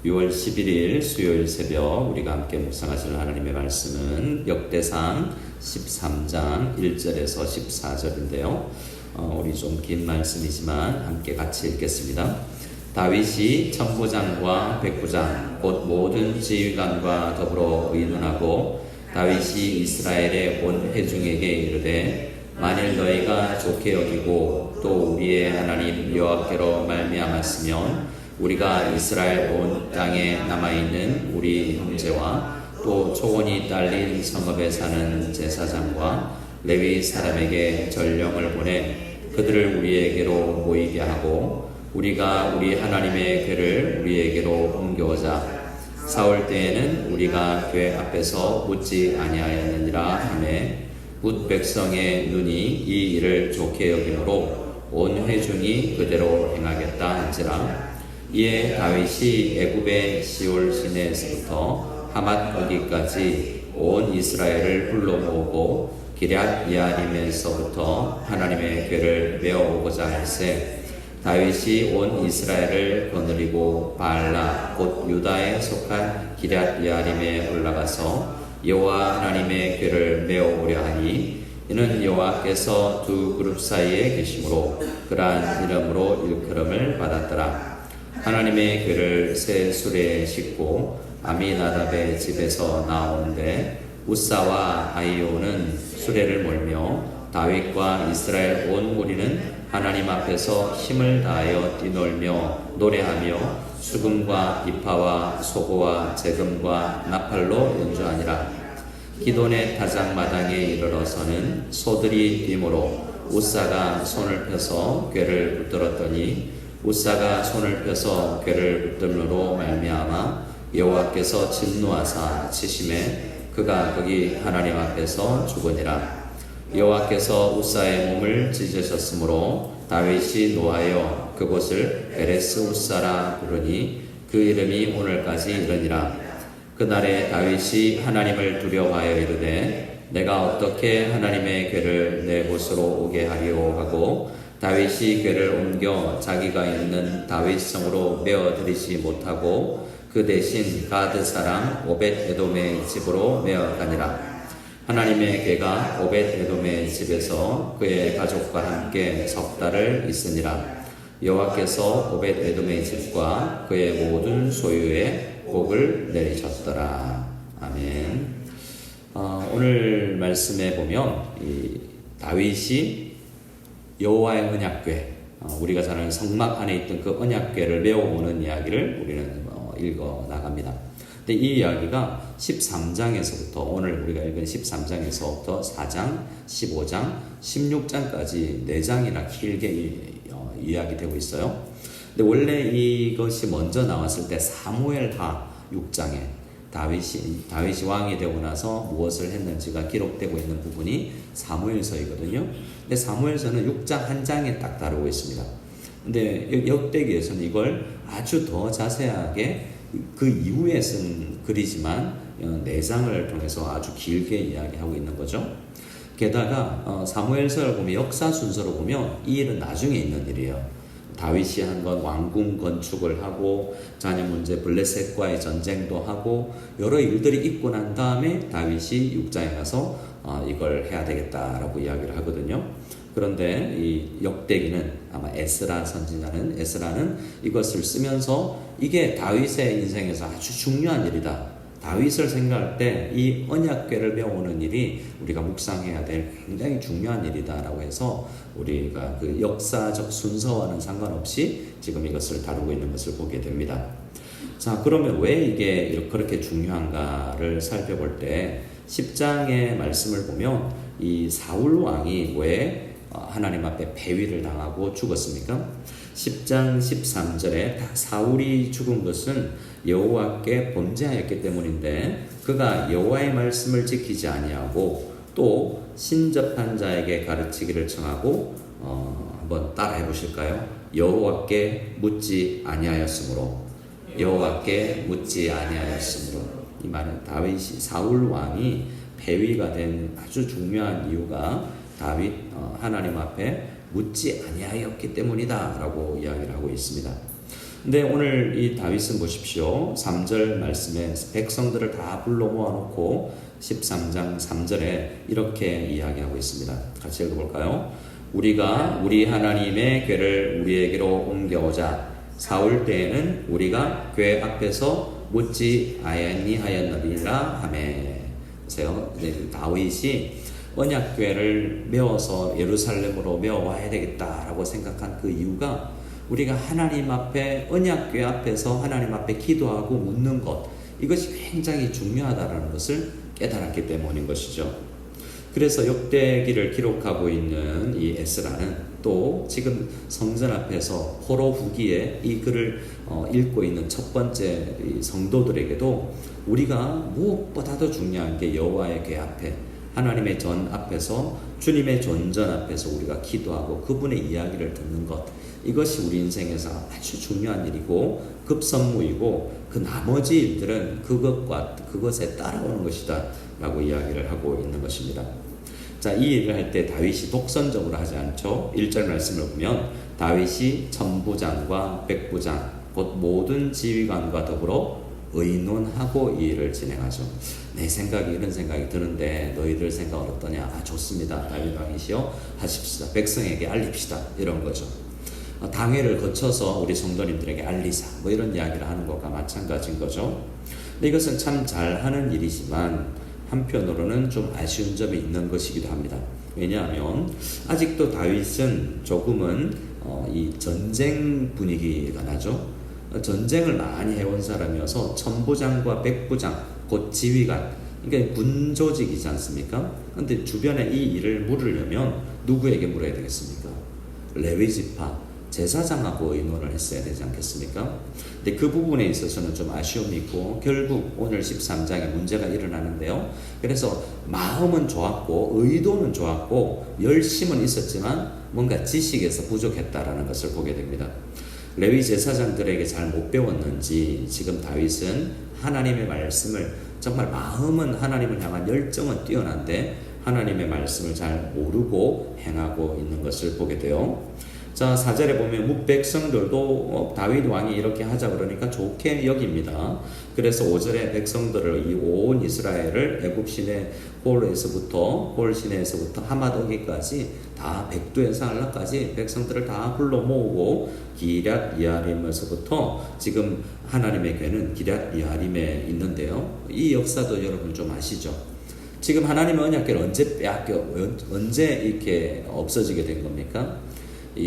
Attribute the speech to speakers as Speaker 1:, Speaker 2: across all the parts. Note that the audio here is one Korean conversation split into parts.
Speaker 1: 6월 11일 수요일 새벽 우리가 함께 묵상하실 하나님의 말씀은 역대상 13장 1절에서 14절인데요. 우리 좀 긴 말씀이지만 함께 같이 읽겠습니다. 다윗이 천부장과 백부장 곧 모든 지휘관과 더불어 의논하고 다윗이 이스라엘의 온 회중에게 이르되 만일 너희가 좋게 여기고 또 우리의 하나님 여호와께로 말미암았으면 우리가 이스라엘 온 땅에 남아있는 우리 형제와 또 초원이 딸린 성읍에 사는 제사장과 레위 사람에게 전령을 보내 그들을 우리에게로 모이게 하고 우리가 우리 하나님의 궤를 우리에게로 옮겨오자. 사울 때에는 우리가 궤 앞에서 묻지 아니하였느니라 하매 뭇 백성의 눈이 이 일을 좋게 여김으로 온 회중이 그대로 행하겠다 한지라. 이에 다윗이 애굽의 시올 시내에서부터 하맛 거기까지 온 이스라엘을 불러 모으고 기럇 예아림에서부터 하나님의 궤를 메어오고자 할세. 다윗이 온 이스라엘을 거느리고 바알라 곧 유다에 속한 기럇 예아림에 올라가서 여호와 하나님의 궤를 메어오려 하니 이는 여호와께서 두 그룹 사이에 계심으로 그러한 이름으로 일컬음을 받았더라. 하나님의 궤를 새 수레에 싣고 아미나답의 집에서 나오는데 우사와 아히오는 수레를 몰며 다윗과 이스라엘 온 무리는 하나님 앞에서 힘을 다하여 뛰놀며 노래하며 수금과 비파와 소고와 재금과 나팔로 연주하니라. 기돈의 타작마당에 이르러서는 소들이 뛰므로 우사가 손을 펴서 궤를 붙들었더니 우사가 손을 펴서 궤를 붙들므로 말미암아 여호와께서 진노하사 치심에 그가 거기 하나님 앞에서 죽으니라. 여호와께서 우사의 몸을 찢으셨으므로 다윗이 노하여 그곳을 베레스 우사라 부르니 그 이름이 오늘까지 이르니라. 그날에 다윗이 하나님을 두려워하여 이르되 내가 어떻게 하나님의 궤를 내 곳으로 오게 하리오 하고 다윗이 궤를 옮겨 자기가 있는 다윗성으로 메어들이지 못하고 그 대신 가드 사람 오벳 에돔의 집으로 메어가니라. 하나님의 궤가 오벳 에돔의 집에서 그의 가족과 함께 석 달을 있으니라. 여호와께서 오벳 에돔의 집과 그의 모든 소유에 복을 내리셨더라. 아멘. 오늘 말씀에 보면 다윗이 여호와의 언약궤, 우리가 잘 아는 성막 안에 있던 그 언약궤를 메어오는 이야기를 우리는 읽어 나갑니다. 근데 이 이야기가 13장에서부터 오늘 우리가 읽은 13장에서부터 4장, 15장, 16장까지 4장이나 길게 이야기되고 있어요. 근데 원래 이것이 먼저 나왔을 때 사무엘하 6장에 다윗이 왕이 되고 나서 무엇을 했는지가 기록되고 있는 부분이 사무엘서이거든요. 근데 사무엘서는 6장 한 장에 딱 다루고 있습니다. 근데 역대기에서는 이걸 아주 더 자세하게 그 이후에 쓴 글이지만 4장을 통해서 아주 길게 이야기하고 있는 거죠. 게다가 사무엘서를 보면 역사 순서로 보면 이 일은 나중에 있는 일이에요. 다윗이 한 건 왕궁 건축을 하고 자녀 문제 블레셋과의 전쟁도 하고 여러 일들이 있고 난 다음에 다윗이 6장에 가서 이걸 해야 되겠다라고 이야기를 하거든요. 그런데 이 역대기는 아마 에스라 선지자는 에스라는 이것을 쓰면서 이게 다윗의 인생에서 아주 중요한 일이다. 다윗을 생각할 때 이 언약궤를 배우는 일이 우리가 묵상해야 될 굉장히 중요한 일이다라고 해서 우리가 그 역사적 순서와는 상관없이 지금 이것을 다루고 있는 것을 보게 됩니다. 자, 그러면 왜 이게 그렇게 중요한가를 살펴볼 때 10장의 말씀을 보면 이 사울 왕이 왜 하나님 앞에 배위를 당하고 죽었습니까? 10장 13절에 사울이 죽은 것은 여호와께 범죄하였기 때문인데 그가 여호와의 말씀을 지키지 아니하고 또 신접한 자에게 가르치기를 청하고 한번 따라해 보실까요? 여호와께 묻지 아니하였으므로 여호와께 묻지 아니하였으므로. 이 말은 다윗이 사울 왕이 배위가 된 아주 중요한 이유가 다윗 하나님 앞에 묻지 아니하였기 때문이다 라고 이야기를 하고 있습니다. 근데 오늘 이 다윗은 보십시오. 3절 말씀에 백성들을 다 불러 모아놓고 13장 3절에 이렇게 이야기하고 있습니다. 같이 읽어볼까요? 우리가 우리 하나님의 궤를 우리에게로 옮겨오자. 사울 때에는 우리가 궤 앞에서 묻지 아니하였느니라 하매. 보세요. 다윗이 언약궤를 메워서 예루살렘으로 메워와야 되겠다라고 생각한 그 이유가 우리가 하나님 앞에 언약궤 앞에서 하나님 앞에 기도하고 묻는 것, 이것이 굉장히 중요하다는 것을 깨달았기 때문인 것이죠. 그래서 역대기를 기록하고 있는 이 에스라는 또 지금 성전 앞에서 포로 후기에 이 글을 읽고 있는 첫 번째 성도들에게도 우리가 무엇보다도 중요한 게 여호와의 궤 앞에, 하나님의 전 앞에서, 주님의 존전 앞에서 우리가 기도하고 그분의 이야기를 듣는 것, 이것이 우리 인생에서 아주 중요한 일이고 급선무이고 그 나머지 일들은 그것에 따라오는 것이다 라고 이야기를 하고 있는 것입니다. 자, 이 일을 할 때 다윗이 독선적으로 하지 않죠. 1절 말씀을 보면 다윗이 천부장과 백부장 곧 모든 지휘관과 더불어 의논하고 이 일을 진행하죠. 내 생각이 이런 생각이 드는데 너희들 생각은 어떠냐? 아, 좋습니다. 다윗 왕이시여 하십시다. 백성에게 알립시다. 이런 거죠. 당회를 거쳐서 우리 성도님들에게 알리자, 뭐 이런 이야기를 하는 것과 마찬가지인 거죠. 근데 이것은 참 잘하는 일이지만 한편으로는 좀 아쉬운 점이 있는 것이기도 합니다. 왜냐하면 아직도 다윗은 조금은 이 전쟁 분위기가 나죠. 전쟁을 많이 해온 사람이어서 천부장과 백부장 곧 지휘관, 그러니까 군 조직이지 않습니까? 근데 주변에 이 일을 물으려면 누구에게 물어야 되겠습니까? 레위지파 제사장하고 의논을 했어야 되지 않겠습니까? 근데 그 부분에 있어서는 좀 아쉬움이 있고 결국 오늘 13장에 문제가 일어나는데요. 그래서 마음은 좋았고 의도는 좋았고 열심은 있었지만 뭔가 지식에서 부족했다라는 것을 보게 됩니다. 레위 제사장들에게 잘 못 배웠는지 지금 다윗은 하나님의 말씀을 정말 마음은 하나님을 향한 열정은 뛰어난데 하나님의 말씀을 잘 모르고 행하고 있는 것을 보게 돼요. 자, 4절에 보면 뭇백성들도 다윗 왕이 이렇게 하자 그러니까 좋게 여깁니다. 그래서 5절에 백성들을 이 온 이스라엘을 애굽 시내 홀 시내에서부터 하마더기까지 다 백두에서 할라까지 백성들을 다 불러 모으고 기럇 여아림에서부터 지금 하나님의 궤는 기럇 여아림에 있는데요. 이 역사도 여러분 좀 아시죠? 지금 하나님의 언약궤를 언제 이렇게 없어지게 된 겁니까?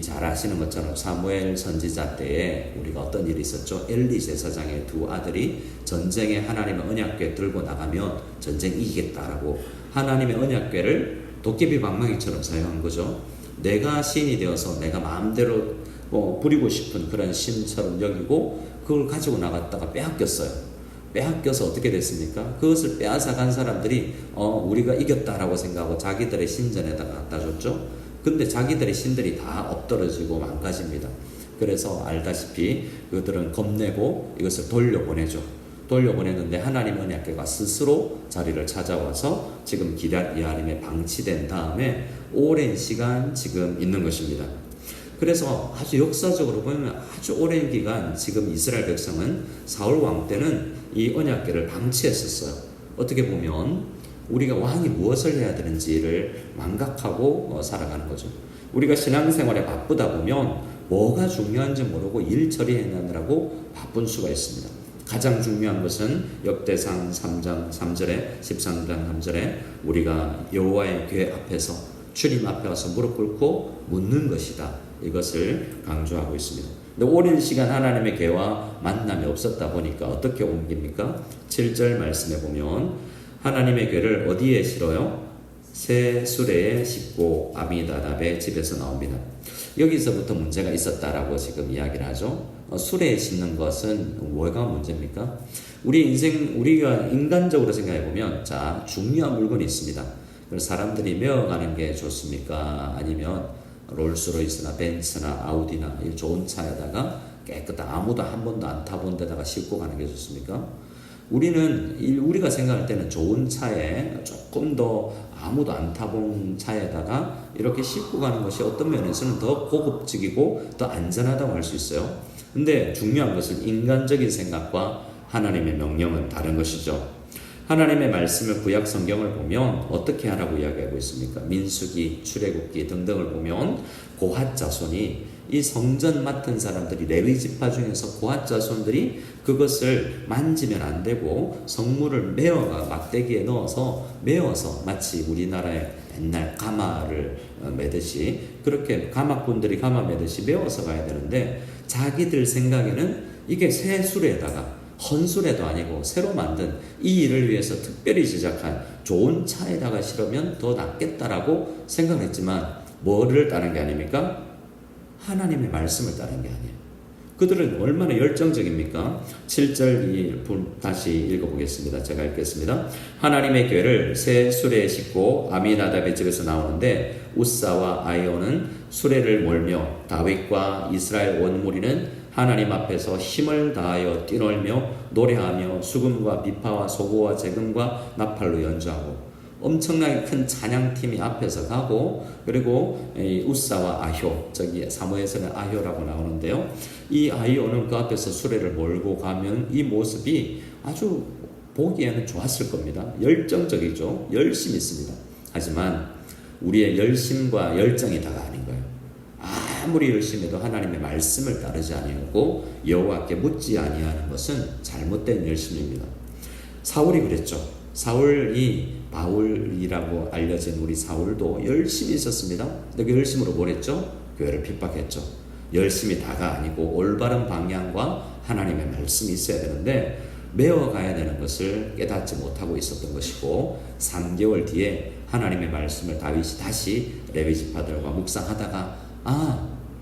Speaker 1: 잘 아시는 것처럼 사무엘 선지자 때에 우리가 어떤 일이 있었죠? 엘리 제사장의 두 아들이 전쟁에 하나님의 언약궤 들고 나가면 전쟁 이기겠다라고 하나님의 언약궤를 도깨비 방망이처럼 사용한 거죠. 내가 신이 되어서 내가 마음대로 부리고 싶은 그런 신처럼 여기고 그걸 가지고 나갔다가 빼앗겼어요. 빼앗겨서 어떻게 됐습니까? 그것을 빼앗아 간 사람들이 우리가 이겼다라고 생각하고 자기들의 신전에다가 갖다 줬죠. 근데 자기들의 신들이 다 엎드러지고 망가집니다. 그래서 알다시피 그들은 겁내고 이것을 돌려보내죠. 돌려보냈는데 하나님 언약궤가 스스로 자리를 찾아와서 지금 기럇 여아림에 방치된 다음에 오랜 시간 지금 있는 것입니다. 그래서 아주 역사적으로 보면 아주 오랜 기간 지금 이스라엘 백성은 사울 왕 때는 이 언약궤를 방치했었어요. 어떻게 보면 우리가 왕이 무엇을 해야 되는지를 망각하고 살아가는 거죠. 우리가 신앙생활에 바쁘다 보면 뭐가 중요한지 모르고 일 처리해내느라고 바쁜 수가 있습니다. 가장 중요한 것은 역대상 3장 3절에 13장 3절에 우리가 여호와의 궤 앞에서 주님 앞에 와서 무릎 꿇고 묻는 것이다. 이것을 강조하고 있습니다. 근데 오랜 시간 하나님의 궤와 만남이 없었다 보니까 어떻게 옮깁니까? 7절 말씀에 보면 하나님의 궤를 어디에 실어요? 새 수레에 싣고 아미나답의 집에서 나옵니다. 여기서부터 문제가 있었다라고 지금 이야기를 하죠. 수레에 싣는 것은 뭐가 문제입니까? 우리가 인간적으로 생각해 보면 자, 중요한 물건이 있습니다. 그래서 사람들이 메어가는 게 좋습니까? 아니면 롤스로이스나 벤츠나 아우디나 이 좋은 차에다가 깨끗한 아무도 한 번도 안 타본 데다가 싣고 가는 게 좋습니까? 우리가 생각할 때는 좋은 차에 조금 더 아무도 안 타본 차에다가 이렇게 싣고 가는 것이 어떤 면에서는 더 고급적이고 더 안전하다고 할 수 있어요. 근데 중요한 것은 인간적인 생각과 하나님의 명령은 다른 것이죠. 하나님의 말씀을 구약 성경을 보면 어떻게 하라고 이야기하고 있습니까? 민수기, 출애굽기 등등을 보면 고핫 자손이 이 성전 맡은 사람들이 레위 지파 중에서 고핫 자손들이 그것을 만지면 안 되고 성물을 메어가 막대기에 넣어서 메어서 마치 우리나라의 옛날 가마를 매듯이 그렇게 가마꾼들이 가마 매듯이 메어서 가야 되는데 자기들 생각에는 이게 새 수레에다가 헌수레도 아니고 새로 만든 이 일을 위해서 특별히 제작한 좋은 차에다가 실으면 더 낫겠다라고 생각을 했지만 뭐를 따른 게 아닙니까? 하나님의 말씀을 따른 게 아니에요. 그들은 얼마나 열정적입니까? 7절 다시 읽어보겠습니다. 제가 읽겠습니다. 하나님의 궤를 새 수레에 싣고 아미나답의 집에서 나오는데 우사와 아이오는 수레를 몰며 다윗과 이스라엘 온 무리는 하나님 앞에서 힘을 다하여 뛰놀며 노래하며 수금과 비파와 소고와 재금과 나팔로 연주하고 엄청나게 큰 찬양팀이 앞에서 가고 그리고 우사와 아효 저기 사무엘서는 아효라고 나오는데요. 이 아효는 그 앞에서 수레를 몰고 가면 이 모습이 아주 보기에는 좋았을 겁니다. 열정적이죠. 열심히 있습니다. 하지만 우리의 열심과 열정이 다가 아닌 거예요. 아무리 열심히 해도 하나님의 말씀을 따르지 아니하고 여호와께 묻지 아니하는 것은 잘못된 열심입니다. 사울이 그랬죠. 사울이 바울이라고 알려진 우리 사울도 열심히 있었습니다. 근데 그 열심으로 뭘 했죠? 교회를 핍박했죠. 열심히 다가 아니고 올바른 방향과 하나님의 말씀이 있어야 되는데 메어가야 되는 것을 깨닫지 못하고 있었던 것이고 3개월 뒤에 하나님의 말씀을 다윗이 다시 레위 지파들과 묵상하다가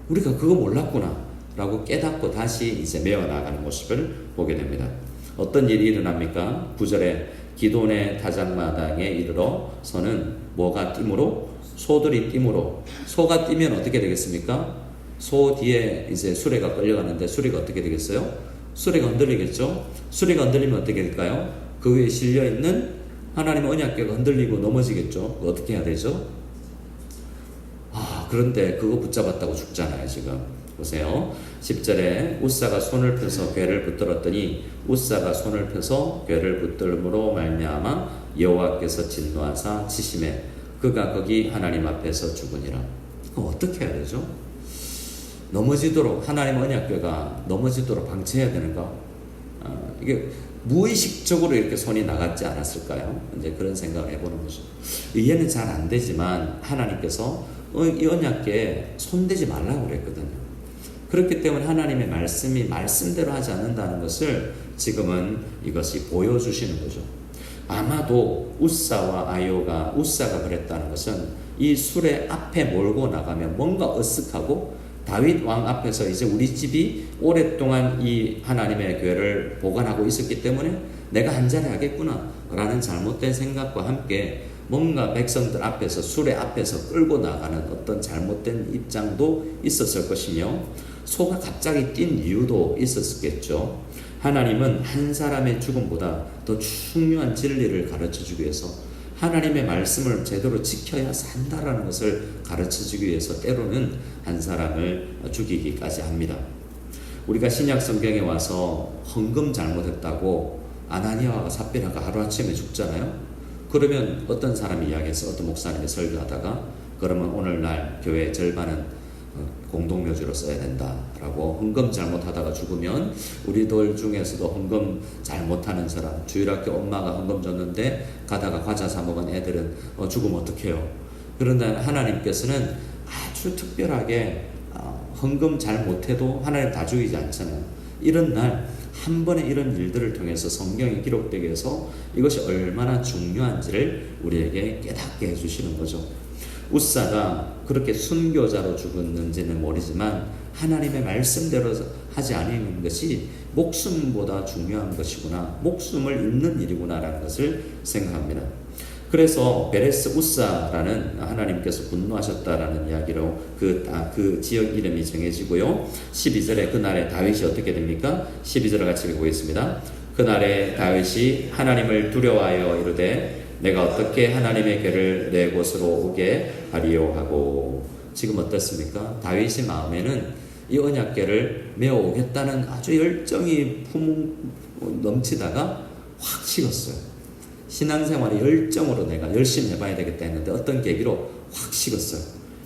Speaker 1: 우리가 그거 몰랐구나 라고 깨닫고 다시 이제 메어 나가는 모습을 보게 됩니다. 어떤 일이 일어납니까? 9절에 기돈의 타작마당에 이르러서는 뭐가 띠므로? 소들이 띠므로. 소가 띠면 어떻게 되겠습니까? 소 뒤에 이제 수레가 끌려가는데 수레가 어떻게 되겠어요? 수레가 흔들리겠죠? 수레가 흔들리면 어떻게 될까요? 그 위에 실려있는 하나님의 언약궤가 흔들리고 넘어지겠죠? 어떻게 해야 되죠? 그런데 그거 붙잡았다고 죽잖아요. 지금 보세요. 10절에 우사가 손을 펴서 궤를 붙들었더니 우사가 손을 펴서 궤를 붙들므로 말미암아 여호와께서 진노하사 치심에 그가 거기 하나님 앞에서 죽으니라. 이거 어떻게 해야 되죠? 넘어지도록 하나님 언약궤가 넘어지도록 방치해야 되는가? 이게 무의식적으로 이렇게 손이 나갔지 않았을까요? 이제 그런 생각을 해보는 거죠. 이해는 잘 안 되지만 하나님께서 이 언약궤에 손대지 말라고 그랬거든요. 그렇기 때문에 하나님의 말씀이 말씀대로 하지 않는다는 것을 지금은 이것이 보여주시는 거죠. 아마도 우사와 아요가 우사가 그랬다는 것은 이 수레 앞에 몰고 나가면 뭔가 어색하고 다윗 왕 앞에서 이제 우리 집이 오랫동안 이 하나님의 궤를 보관하고 있었기 때문에 내가 한 자리 하겠구나 라는 잘못된 생각과 함께 뭔가 백성들 앞에서 수레 앞에서 끌고 나가는 어떤 잘못된 입장도 있었을 것이며 소가 갑자기 뛴 이유도 있었겠죠. 하나님은 한 사람의 죽음보다 더 중요한 진리를 가르쳐주기 위해서 하나님의 말씀을 제대로 지켜야 산다라는 것을 가르쳐주기 위해서 때로는 한 사람을 죽이기까지 합니다. 우리가 신약 성경에 와서 헌금 잘못했다고 아나니아와 삽비라가 하루아침에 죽잖아요. 그러면 어떤 사람이 이야기해서 어떤 목사님이 설교하다가 그러면 오늘날 교회의 절반은 공동묘지로 써야 된다라고 헌금 잘못하다가 죽으면 우리들 중에서도 헌금 잘못하는 사람 주일학교 엄마가 헌금 줬는데 가다가 과자 사 먹은 애들은 죽으면 어떡해요? 그런데 하나님께서는 아주 특별하게 헌금 잘못해도 하나님 다 죽이지 않잖아요. 이런 날 한 번의 이런 일들을 통해서 성경에 기록되게 해서 이것이 얼마나 중요한지를 우리에게 깨닫게 해주시는 거죠. 우사가 그렇게 순교자로 죽었는지는 모르지만 하나님의 말씀대로 하지 않는 것이 목숨보다 중요한 것이구나, 목숨을 잃는 일이구나라는 것을 생각합니다. 그래서 베레스 우사라는 하나님께서 분노하셨다라는 이야기로 그 지역 이름이 정해지고요. 12절에 그날에 다윗이 어떻게 됩니까? 12절을 같이 읽어보겠습니다. 그날에 다윗이 하나님을 두려워하여 이르되 내가 어떻게 하나님의 궤를 내 곳으로 오게 하리요 하고. 지금 어떻습니까? 다윗의 마음에는 이 언약궤를 메어오겠다는 아주 열정이 넘치다가 확 식었어요. 신앙생활의 열정으로 내가 열심히 해봐야 되겠다 했는데 어떤 계기로 확 식었어요.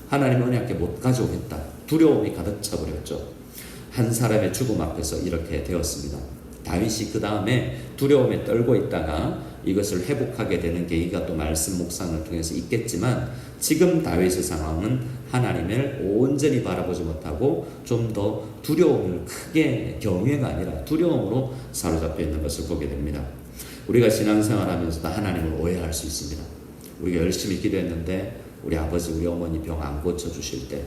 Speaker 1: 하나님의 언약궤 못 가져오겠다. 두려움이 가득 차버렸죠. 한 사람의 죽음 앞에서 이렇게 되었습니다. 다윗이 그 다음에 두려움에 떨고 있다가 이것을 회복하게 되는 계기가 또 말씀 묵상을 통해서 있겠지만, 지금 다윗의 상황은 하나님을 온전히 바라보지 못하고 좀 더 두려움을 크게, 경외가 아니라 두려움으로 사로잡혀 있는 것을 보게 됩니다. 우리가 신앙생활 하면서도 하나님을 오해할 수 있습니다. 우리가 열심히 기도했는데 우리 아버지 우리 어머니 병 안 고쳐주실 때,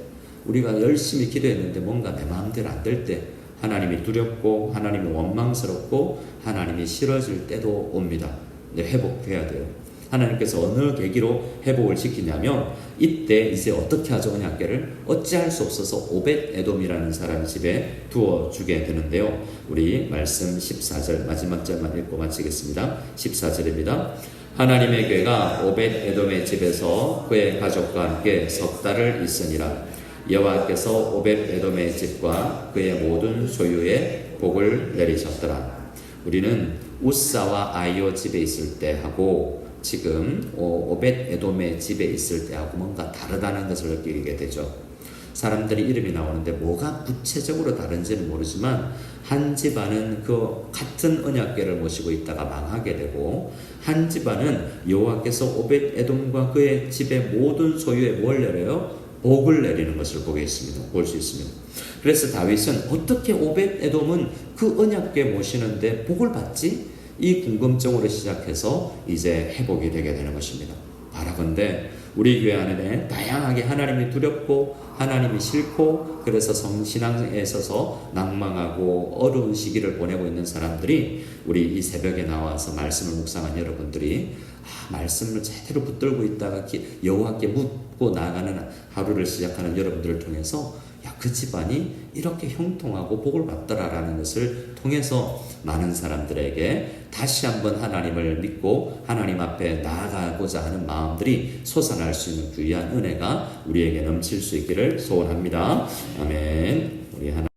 Speaker 1: 우리가 열심히 기도했는데 뭔가 내 마음대로 안 될 때 하나님이 두렵고 하나님이 원망스럽고 하나님이 싫어질 때도 옵니다. 근데 회복해야 돼요. 하나님께서 어느 계기로 회복을 시키냐면, 이때 이제 어떻게 하죠? 언약궤를 어찌할 수 없어서 오벳 에돔이라는 사람 집에 두어주게 되는데요. 우리 말씀 14절 마지막 절만 읽고 마치겠습니다. 14절입니다. 하나님의 궤가 오벳 에돔의 집에서 그의 가족과 함께 석 달을 있으니라. 여호와께서 오벳 에돔의 집과 그의 모든 소유에 복을 내리셨더라. 우리는 우사와 아이오 집에 있을 때 하고 지금 오벳 에돔의 집에 있을 때하고 뭔가 다르다는 것을 느끼게 되죠. 사람들이 이름이 나오는데 뭐가 구체적으로 다른지는 모르지만, 한 집안은 그 같은 언약궤를 모시고 있다가 망하게 되고, 한 집안은 여호와께서 오벳 에돔과 그의 집의 모든 소유에 뭘 내려요? 복을 내리는 것을 볼 수 있습니다. 그래서 다윗은 어떻게 오벳 에돔은 그 언약궤 모시는데 복을 받지? 이 궁금증으로 시작해서 이제 회복이 되게 되는 것입니다. 바라건대 우리 교회 안에 다양하게 하나님이 두렵고 하나님이 싫고 그래서 신앙에 있어서 낭망하고 어려운 시기를 보내고 있는 사람들이, 우리 이 새벽에 나와서 말씀을 묵상한 여러분들이 말씀을 제대로 붙들고 있다가 여호와께 묻고 나아가는 하루를 시작하는 여러분들을 통해서, 그 집안이 이렇게 형통하고 복을 받더라라는 것을 통해서 많은 사람들에게 다시 한번 하나님을 믿고 하나님 앞에 나아가고자 하는 마음들이 솟아날 수 있는 귀한 은혜가 우리에게 넘칠 수 있기를 소원합니다. 아멘. 우리 하나님